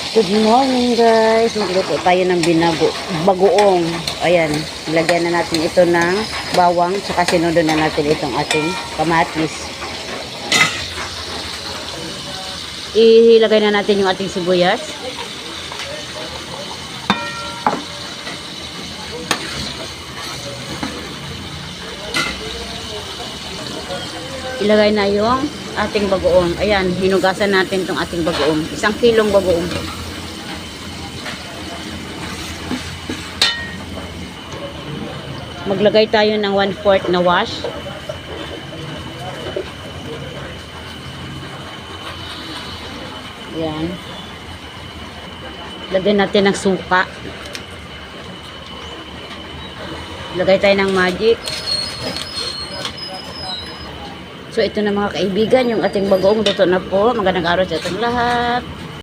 Good morning guys. Magluto tayo ng bagoong. Ayan, lagyan na natin ito ng bawang, saka sinunod na natin itong ating kamatis. Ilagay na natin yung ating sibuyas. Ilagay na yung ating bagoong. Ayan, hinugasan natin itong ating bagoong. 1 kilong bagoong. Maglagay tayo ng 1/4 na wash. Ayan. Lagyan natin ng suka. Lagay tayo ng magic. So ito na mga kaibigan, yung ating bagoong luto na po. Magandang araw sa ating lahat.